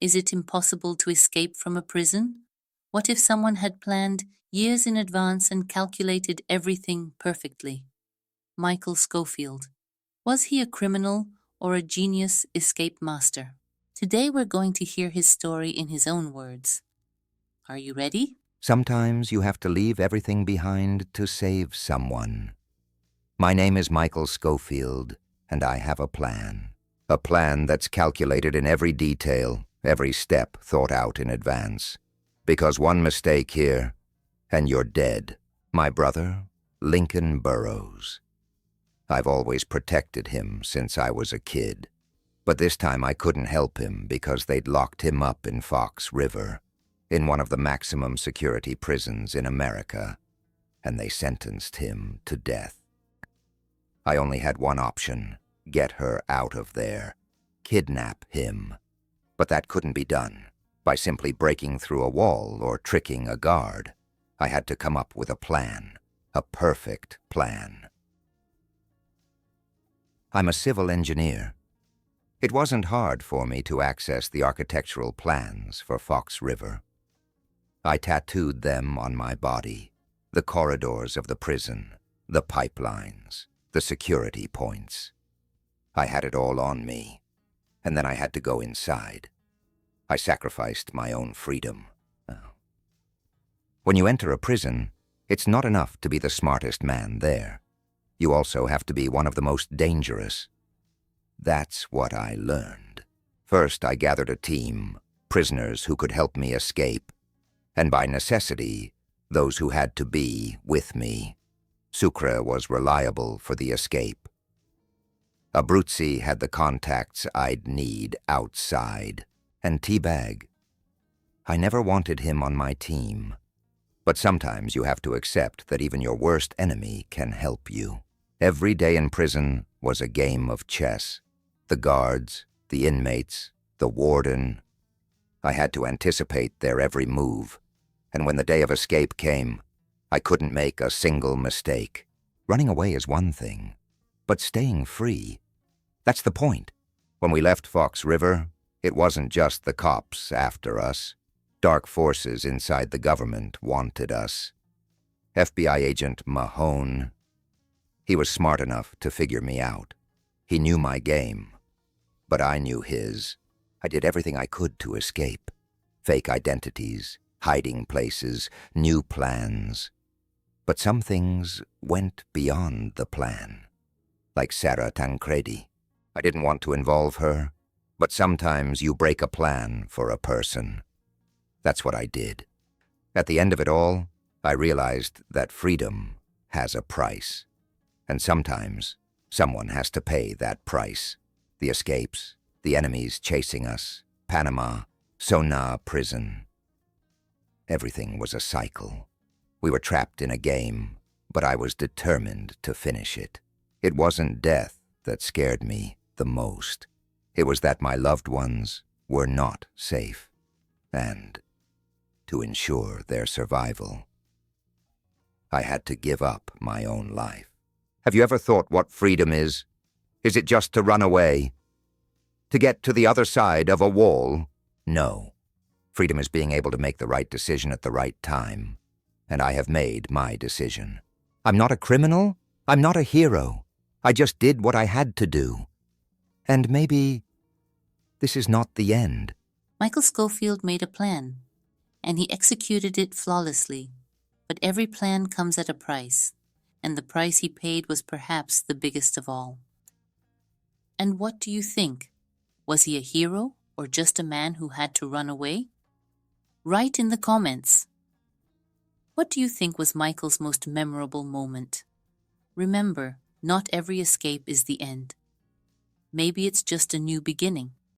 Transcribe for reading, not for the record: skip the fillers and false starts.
Is it impossible to escape from a prison? What if someone had planned years in advance and calculated everything perfectly? Michael Scofield. Was he a criminal or a genius escape master? Today we're going to hear his story in his own words. Are you ready? Sometimes you have to leave everything behind to save someone. My name is Michael Scofield, and I have a plan. A plan that's calculated in every detail, every step thought out in advance. Because one mistake here, and you're dead. My brother, Lincoln Burrows. I've always protected him since I was a kid. But this time I couldn't help him because they'd locked him up in Fox River, in one of the maximum security prisons in America, and they sentenced him to death. I only had one option: get her out of there, kidnap him. But that couldn't be done by simply breaking through a wall or tricking a guard. I had to come up with a plan, a perfect plan. I'm a civil engineer. It wasn't hard for me to access the architectural plans for Fox River. I tattooed them on my body, the corridors of the prison, the pipelines, the security points. I had it all on me, and then I had to go inside. I sacrificed my own freedom. When you enter a prison, it's not enough to be the smartest man there. You also have to be one of the most dangerous. That's what I learned. First, I gathered a team, prisoners who could help me escape, and by necessity, those who had to be with me. Sucre was reliable for the escape. Abruzzi had the contacts I'd need outside, and Teabag. I never wanted him on my team, but sometimes you have to accept that even your worst enemy can help you. Every day in prison was a game of chess. The guards, the inmates, the warden. I had to anticipate their every move, and when the day of escape came, I couldn't make a single mistake. Running away is one thing, but staying free, that's the point. When we left Fox River, it wasn't just the cops after us. Dark forces inside the government wanted us. FBI agent Mahone, he was smart enough to figure me out. He knew my game, but I knew his. I did everything I could to escape. Fake identities, hiding places, new plans. But some things went beyond the plan. Like Sarah Tancredi. I didn't want to involve her, but sometimes you break a plan for a person. That's what I did. At the end of it all, I realized that freedom has a price. And sometimes, someone has to pay that price. The escapes, the enemies chasing us, Panama, Sona prison. Everything was a cycle. We were trapped in a game, but I was determined to finish it. It wasn't death that scared me the most. It was that my loved ones were not safe, and to ensure their survival, I had to give up my own life. Have you ever thought what freedom is? Is it just to run away? To get to the other side of a wall? No. Freedom is being able to make the right decision at the right time. And I have made my decision. I'm not a criminal. I'm not a hero. I just did what I had to do. And maybe this is not the end. Michael Scofield made a plan, and he executed it flawlessly. But every plan comes at a price, and the price he paid was perhaps the biggest of all. And what do you think? Was he a hero or just a man who had to run away? Write in the comments. What do you think was Michael's most memorable moment? Remember, not every escape is the end. Maybe it's just a new beginning.